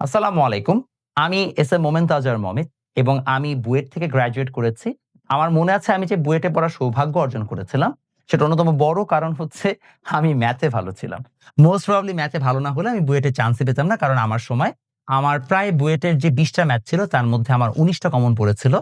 আসসালামু আলাইকুম। আমি এস এ মোমেন তাজার মমিত এবং আমি বুয়েট থেকে গ্র্যাজুয়েট করেছি। আমার মনে আছে আমি যে বুয়েটে পড়ার সৌভাগ্য অর্জন করেছিলাম, সেটা অন্যতম বড় কারণ হচ্ছে আমি ম্যাথে ভালো ছিলাম। মোস্ট প্রবাবলি ম্যাথে ভালো না হলে আমি বুয়েটে চান্সই পেতাম না। কারণ আমার সময় আমার প্রায় বুয়েটের যে ২০ টা ম্যাথ ছিল তার মধ্যে আমার ১৯ টা কমন পড়েছিল।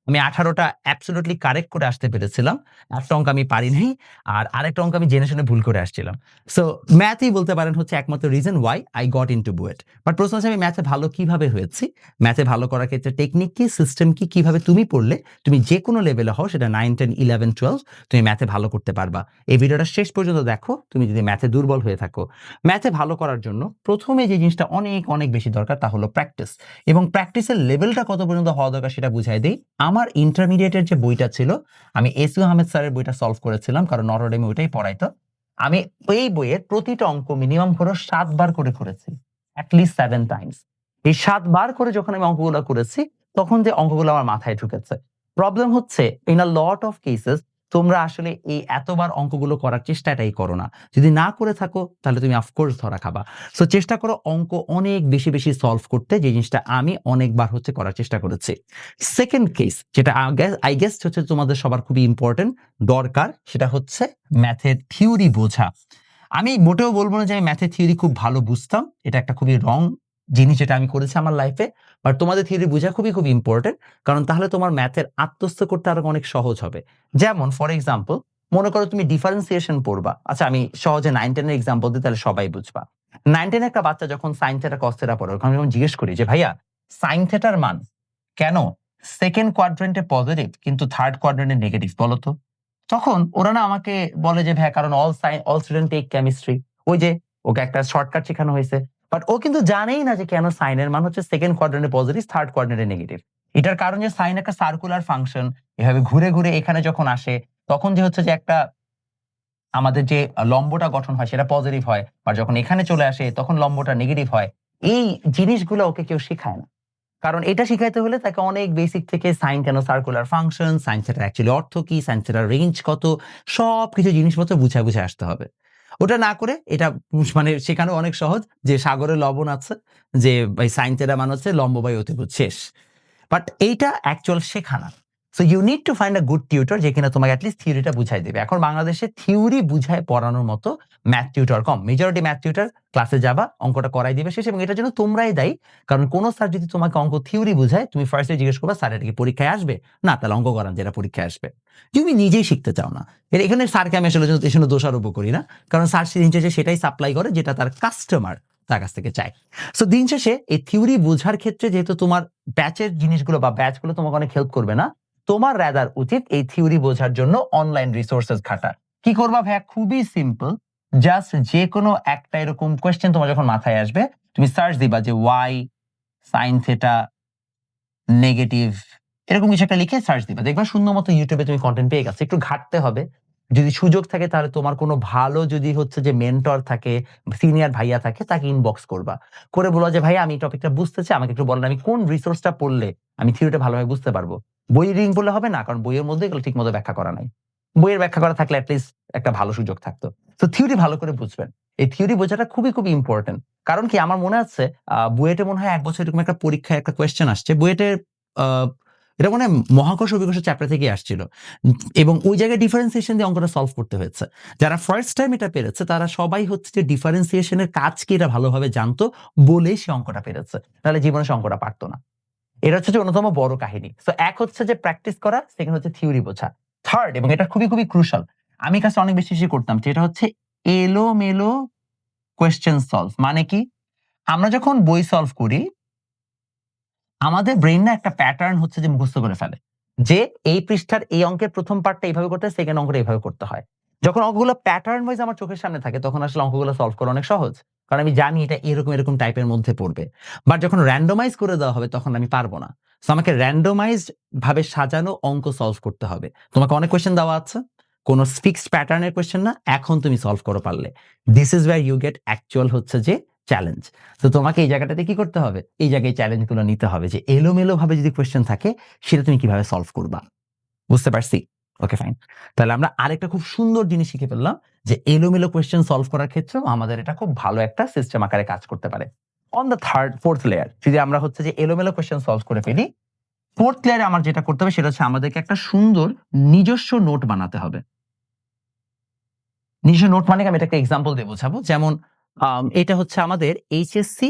আমি ১৮ টা অ্যাবসোলিউটলি কারেক্ট করে আসতে পেরেছিলাম। একটা অঙ্ক আমি পারি নাই। আর আরেকটা অঙ্ক আমি জেনে শুনে ভুল করে আসছিলাম। সো ম্যাথই বলতে পারেন হচ্ছে একমাত্র reason why I got into BUET. But প্রশ্ন হচ্ছে আমি ম্যাথে ভালো কিভাবে হয়েছি? ম্যাথে ভালো করার ক্ষেত্রে টেকনিক কি, সিস্টেম কি, কিভাবে তুমি পড়লে তুমি যেকোনো লেভেলে হও সেটা 9, 10, 11, 12 তুমি ম্যাথে ভালো করতে পারবা। এই ভিডিওটা শেষ পর্যন্ত দেখো তুমি যদি ম্যাথে দুর্বল হয়ে থাকো। ম্যাথে ভালো করার জন্য ১ম এ যে জিনিসটা অনেক বেশি দরকার তা হলো প্র্যাকটিস। এবং প্র্যাকটিসের লেভেলটা কত পর্যন্ত হওয়া দরকার সেটা বুঝাই দেই। আমার ইন্টারমিডিয়েটের যে বইটা ছিল, আমি এস ইউ আহমেদ স্যারের বইটা সলভ করেছিলাম কারণ নটর ডেমে ওইটাই পড়াইতো। আমি এই বইয়ের প্রতিটা অঙ্ক মিনিমাম হলো ৭ বার করে করেছি। at least 7 Times. এই ৭ বার করে যখন আমি অঙ্কগুলা করেছি, তখন যে অঙ্কগুলো আমার মাথায় ঢুকেছে। প্রবলেম হচ্ছে in a lot of cases তোমরা আসলে এই এতবার অঙ্কগুলো করার চেষ্টাটাই করো না। যদি না করে থাকো তাহলে তুমি অফ কোর্স ধরা খাবা। সো চেষ্টা করো অঙ্ক অনেক বেশি সলভ করতে, যে জিনিসটা আমি অনেকবার হচ্ছে করার চেষ্টা করেছি। সেকেন্ড কেস যেটা আই গেস হচ্ছে তোমাদের সবার খুবই ইম্পোর্টেন্ট দরকার, সেটা হচ্ছে ম্যাথের থিওরি বোঝা। আমি মোটেও বলব না যে আমি ম্যাথের থিওরি খুব ভালো বুঝতাম। এটা একটা খুবই রং জিনিস যেটা আমি করেছি আমার লাইফে। বাট তোমাদের থিওরি বোঝা খুবই ইম্পোর্টেন্ট। কারণ তাহলে তোমার ম্যাথের আত্মস্থ করতে আরো অনেক সহজ হবে। যেমন ফর এক্সাম্পল মনে করো তুমি ডিফারেন্সিয়েশন পড়বা। আচ্ছা আমি সহজে 9, 10 এর এক্সাম্পল দিই তাহলে সবাই বুঝবা। 9, 10 এ একটা বাচ্চা যখন সাইন থিটা কস থিটা পড়ে, ওকে আমি যখন জিজ্ঞেস করি যে ভাইয়া সাইন থিটার মান কেন সেকেন্ড কোয়াড্রেন্টে পজিটিভ কিন্তু থার্ড কোয়াড্রেন্টে নেগেটিভ বলো তো? তখন ওরা না আমাকে বলে যে ভাইয়া কারণ অল স্টুডেন্ট টেক কেমিস্ট্রি। ওই যে ওকে একটা শর্টকাট শেখানো হয়েছে। বাট ও কিন্তু জানেই না যে কেন সাইনের মান হচ্ছে সেকেন্ড কোয়াড্রেন্টে পজিটিভ, থার্ড কোয়াড্রেন্টে নেগেটিভ। এটার কারণ যে সাইন একটা সার্কুলার ফাংশন, এভাবে ঘুরে এখানে যখন আসে তখন যে হচ্ছে যে একটা আমাদের যে লম্বটা গঠন হয় সেটা পজিটিভ হয়। আর যখন এখানে চলে আসে তখন লম্বটা নেগেটিভ হয়। এই জিনিসগুলো ওকে কেউ শেখায় না। কারণ এটা শিখাইতে হলে তাকে অনেক বেসিক থেকে সাইন কেন সার্কুলার ফাংশন, সাইন থিটার অ্যাকচুয়ালি অর্থ কি, সাইন থিটার রেঞ্জ কত, সবকিছু জিনিসপত্র বুঝায় আসতে হবে। ওটা না করে এটা মানে শেখানো অনেক সহজ যে সাগরে লবণ আছে, যে ভাই সাইন থিটা মানে হচ্ছে লম্ব বাই অতিভুজ শেষ। বাট এইটা অ্যাকচুয়াল শেখা না। So you need to find a good tutor যে কিনা তোমাকে এটলিস্ট থিওরিটা বুঝাই দেবে। এখন বাংলাদেশে থিওরি বুঝায় পড়ানোর মতো ম্যাথ টিউটর কম। মেজরিটি ম্যাথ টিউটর ক্লাসে যাবা, অঙ্কটা করাই দিবে শেষ, এবং এটার জন্য তোমরাই দায়ী। কারণ কোন স্যার যদি তোমাকে অঙ্ক থিওরি বুঝায়, তুমি ফার্স্টে জিজ্ঞেস করবা স্যার এটা কি পরীক্ষায় আসবে? না, তাহলে অঙ্ক করান যেটা পরীক্ষায় আসবে। তুমি নিজেই শিখতে চাও না। এখানে স্যারকে আমি আসলে এর জন্য দোষারোপ করি না। কারণ স্যার দিন শেষে সেটাই সাপ্লাই করে যেটা তার কাস্টমার তার কাছ থেকে চায়। সো দিন শেষে এই থিওরি বোঝার ক্ষেত্রে যেহেতু তোমার ব্যাচের জিনিসগুলো বা ব্যাচগুলো তোমাকে অনেক হেল্প করবে না, তোমার রাদার উচিত এই থিওরি বোঝার জন্য অনলাইন রিসোর্সেস ঘাটা। কি করবা ভাইয়া? খুবই সিম্পল। জাস্ট যেকোনো একটা এরকম কোয়েশ্চেন তোমার যখন মাথায় আসবে, তুমি সার্চ দিবা যে ওয়াই সাইন থিটা নেগেটিভ, এরকম কিছু একটা লিখে সার্চ দিবা। দেখবা সুন্দর মতো ইউটিউবে তুমি কনটেন্ট পেয়ে গেছো। একটু ঘাঁটতে হবে। যদি সুযোগ থাকে তাহলে তোমার কোনো ভালো যদি হচ্ছে যে মেন্টর থাকে, সিনিয়র ভাইয়া থাকে, তাকে ইনবক্স করবা। করে বলবা যে ভাইয়া আমি এই টপিকটা বুঝতে চাই, আমাকে একটু বলেন আমি কোন রিসোর্সটা পড়লে আমি থিওরিটা ভালোভাবে বুঝতে পারবো। বইয়ের লিংক পড়লে হবে না, কারণ বইয়ের মধ্যে এগুলো ঠিকমতো ব্যাখ্যা করা নাই। বইয়ের ব্যাখ্যা করা থাকলে এটলিস্ট একটা ভালো সুযোগ থাকতো। তো থিওরি ভালো করে বুঝবেন। এই থিওরি বোঝাটা খুবই ইম্পোর্টেন্ট। কারণ কি আমার মনে আছে বুয়েটে মনে হয় ১ বছর এরকম একটা পরীক্ষায় একটা কোয়েশ্চেন আসছে। বুয়েটের আ এটা মনে হয় মহাকর্ষ অভিকর্ষ চ্যাপ্টার থেকেই আসছিল। এবং ওই জায়গায় ডিফারেন্সিয়েশন দিয়ে অঙ্কটা সলভ করতে হয়েছে। যারা ফার্স্ট টাইম এটা পেরেছে তারা সবাই হচ্ছে যে ডিফারেন্সিয়েশন এর কাজ কি এটা ভালোভাবে জানতো বলেই সে অঙ্কটা পেরেছে। নাহলে জীবনে সে অঙ্কটা পারত না। এটা হচ্ছে যে অন্যতম বড় কাহিনী। সো এক হচ্ছে যে প্র্যাকটিস করা, সেকেন্ড হচ্ছে থিওরি বোঝা। থার্ড, এবং এটা খুবই ক্রুশাল, আমি কাজটা অনেক বেশি করতাম, যেটা হচ্ছে এলোমেলো কোয়েশ্চেন সলভ। মানে কি? আমরা যখন বই সলভ করি আমাদের ব্রেইন না একটা প্যাটার্ন হচ্ছে যে মুখস্থ করে ফেলে। যে এই পৃষ্ঠার এই অঙ্কের ১ম পার্টটা এইভাবে করতে হয়, সেকেন্ড অঙ্কটা এইভাবে করতে হয়। যখন অঙ্কগুলো প্যাটার্ন ওয়াইজ আমার চোখের সামনে থাকে তখন আসলে অঙ্কগুলো সলভ করা অনেক সহজ। কারণ আমি জানি এটা এরকম টাইপের মধ্যে পড়বে। বাট যখন র‍্যান্ডমাইজ করে দেওয়া হবে তখন আমি পারব না। সো আমাকে র‍্যান্ডমাইজড ভাবে সাজানো অঙ্ক সলভ করতে হবে। তোমাকে অনেক কোয়েশ্চেন দেওয়া আছে। কোন ফিক্সড প্যাটার্ন এর কোয়েশ্চেন না। এখন তুমি সলভ করো পারলে। This is where you get actual হচ্ছে যে চ্যালেঞ্জ। তো তোমাকে এই জায়গাটাতে কি করতে হবে? এই জায়গায় চ্যালেঞ্জ গুলো নিতে হবে যে এলোমেলো ভাবে যদি কোয়েশ্চেন থাকে সেটা তুমি কিভাবে সলভ করবা। বুঝতে পারছি? Okay fine. তাহলে আমরা আরেকটা খুব সুন্দর জিনিস শিখে ফেললাম যে এলোমেলো কোয়েশ্চেন সলভ করার ক্ষেত্রেও আমাদের এটা খুব ভালো একটা সিস্টেম আকারে কাজ করতে পারে। অন দ্য ফোর্থ লেয়ার যদি আমরা হচ্ছে যে এলোমেলো কোয়েশ্চেন সলভ করে ফেলি, ফোর্থ লেয়ারে আমার যেটা করতে হবে সেটা হচ্ছে আমাদেরকে একটা সুন্দর নিজস্ব নোট বানাতে হবে। নিজস্ব নোট মানে কি? আমি এটা একটা এক্সাম্পল দিয়ে বোঝাবো। যেমন এটা হচ্ছে আমাদের এইচএসসি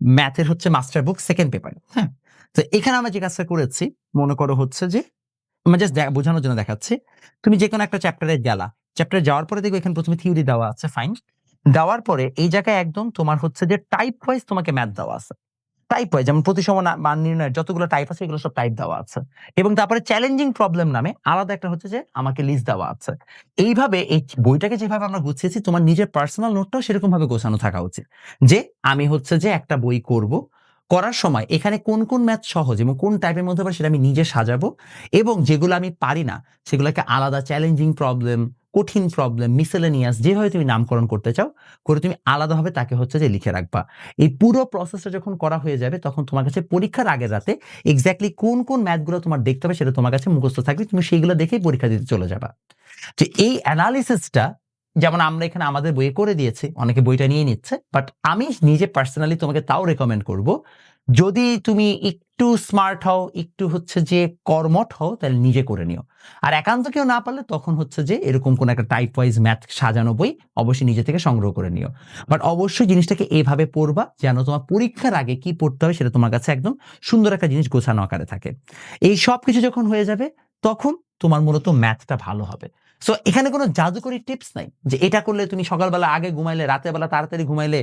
ম্যাথের হচ্ছে মাস্টার বুক 2nd পেপার। হ্যাঁ? তো এখানে আমরা যে কাজটা করেছি, মনে করো হচ্ছে যে আমি জাস্ট বোঝানোর জন্য দেখাচ্ছি। তুমি যেকোনো একটা চ্যাপ্টারে গেলা। চ্যাপ্টারে যাওয়ার পরে দেখবে এখানে ১ম এ থিওরি দেওয়া আছে, ফাইন। দেওয়ার পরে এই জায়গায় একদম তোমার হচ্ছে যে টাইপ ওয়াইজ তোমাকে ম্যাথ দেওয়া আছে। টাইপ ওয়াইজ যেমন প্রতিসম মান নির্ণয়ের যতগুলো টাইপ আছে এগুলো সব টাইপ দেওয়া আছে। এবং তারপরে চ্যালেঞ্জিং প্রবলেম নামে আলাদা একটা হচ্ছে যে আমাকে লিস্ট দেওয়া আছে। এইভাবে এই বইটাকে যেভাবে আমরা গুছিয়েছি তোমার নিজের পার্সোনাল নোটটাও সেরকমভাবে গোছানো থাকা উচিত। যে আমি হচ্ছে যে একটা বই করব। করার সময় এখানে কোন ম্যাথ সহজ এবং কোন টাইপের মধ্যে পারে সেটা আমি নিজে সাজাবো এবং যেগুলো আমি পারি না সেগুলোকে আলাদা চ্যালেঞ্জিং প্রবলেম, কঠিন প্রবলেম, মিসেলেনিয়াস যেভাবে তুমি নামকরণ করতে চাও, করে তুমি আলাদাভাবে তাকে হচ্ছে যে লিখে রাখবা। এই পুরো প্রসেসটা যখন করা হয়ে যাবে তখন তোমার কাছে পরীক্ষার আগের রাতে এক্সাক্টলি কোন ম্যাথগুলো তোমার দেখতে হবে সেটা তোমার কাছে মুখস্থ থাকবে। তুমি সেইগুলো দেখেই পরীক্ষা দিতে চলে যাবা। যে এই এনালিসিসটা যেমন আমরা এখানে আমাদের বইয়ে করে দিয়েছি, অনেকে বইটা নিয়ে নিচ্ছে। বাট আমি নিজে পার্সোনালি তোমাকে তাও রেকমেন্ড করব, যদি তুমি একটু স্মার্ট হও, একটু হচ্ছে যে কর্মঠ হও তাহলে নিজে করে নিও। আর একান্ত কেউ না পারলে তখন হচ্ছে যে এরকম কোন একটা টাইপ ওয়াইজ ম্যাথ সাজানো বই অবশ্যই নিজে থেকে সংগ্রহ করে নিও। বাট অবশ্যই জিনিসটাকে এভাবে পড়বা যেন তোমার পরীক্ষার আগে কি পড়তে হবে সেটা তোমার কাছে একদম সুন্দর একটা জিনিস গোছানো আকারে থাকে। এই সবকিছু যখন হয়ে যাবে তখন তোমার মূলত ম্যাথটা ভালো হবে। সো এখানে কোনো জাদুকরি টিপস নাই যে এটা করলে তুমি সকালবেলা আগে ঘুমাইলে, রাতের বেলা তাড়াতাড়ি ঘুমাইলে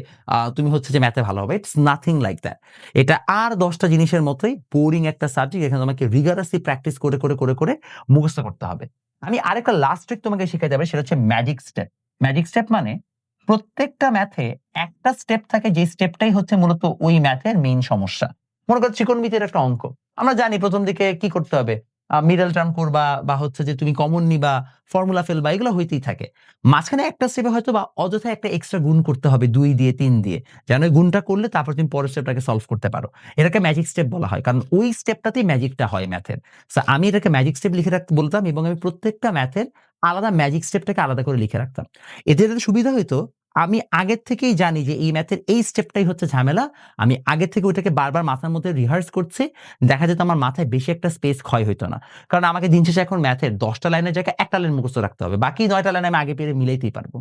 তুমি হচ্ছে যে ম্যাথে ভালো হবে। It's nothing like that. এটা আর ১০ টা জিনিসের মতোই বোরিং একটা সাবজেক্ট। এখানে তোমাকে রিগারাসলি প্র্যাকটিস করে মুখস্থ করতে হবে। আমি আরেকটা লাস্ট ট্রিক তোমাকে শিখাতে যাবো সেটা হচ্ছে ম্যাজিক স্টেপ। ম্যাজিক স্টেপ মানে প্রত্যেকটা ম্যাথে একটা স্টেপ থাকে যে স্টেপটাই হচ্ছে মূলত ওই ম্যাথের মেইন সমস্যা। মনে করো ত্রিকোণমিতির একটা অঙ্ক। আমরা জানি ১ম দিকে কি করতে হবে? মিডল টার্ম করবা বা হচ্ছে যে তুমি কমন নিবা, ফর্মুলা ফেলবা, এগুলো হইতেই থাকে। মাঝখানে একটা স্টেপে হয়তোবা অযথা একটা এক্সট্রা গুণ করতে হবে ২ দিয়ে ৩ দিয়ে। যেন ওই গুণটা করলে তারপর তুমি পরের স্টেপটাকে সলভ করতে পারো। এটাকে ম্যাজিক স্টেপ বলা হয়। কারণ ওই স্টেপটাতেই ম্যাজিকটা হয় ম্যাথের। সো আমি এটাকে ম্যাজিক স্টেপ লিখে রাখতে বলতাম এবং আমি প্রত্যেকটা ম্যাথের আলাদা ম্যাজিক স্টেপটাকে আলাদা করে লিখে রাখতাম। এতে যেটা সুবিধা হইতো, আমি আগের থেকেই জানি যে এই ম্যাথের এই স্টেপটাই হচ্ছে ঝামেলা। আমি আগে থেকে ওইটাকে বারবার মাথার মধ্যে রিহার্স করছি। দেখা যেত আমার মাথায় বেশি একটা স্পেস ক্ষয় হইতো না। কারণ আমাকে দিন শেষে এখন ম্যাথের ১০ টা লাইনের জায়গায় ১ টা লাইন মুখস্থ রাখতে হবে। বাকি ৯ টা লাইন আমি আগে পেরে মিলাইতেই পারবো।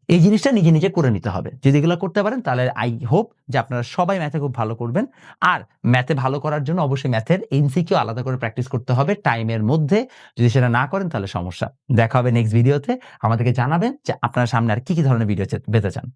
এই জিনিসটা নিজে করে নিতে হবে। যদি এগুলা করতে পারেন তাহলে আই হোপ যে আপনারা সবাই ম্যাথে খুব ভালো করবেন। আর ম্যাথে ভালো করার জন্য অবশ্যই ম্যাথের এমসিকিউ আলাদা করে প্র্যাকটিস করতে হবে টাইমের মধ্যে। যদি সেটা না করেন তাহলে সমস্যা। দেখা হবে নেক্সট ভিডিওতে। আমাদেরকে জানাবেন যে আপনারা সামনে আর কি ধরনের ভিডিও পেতে চান।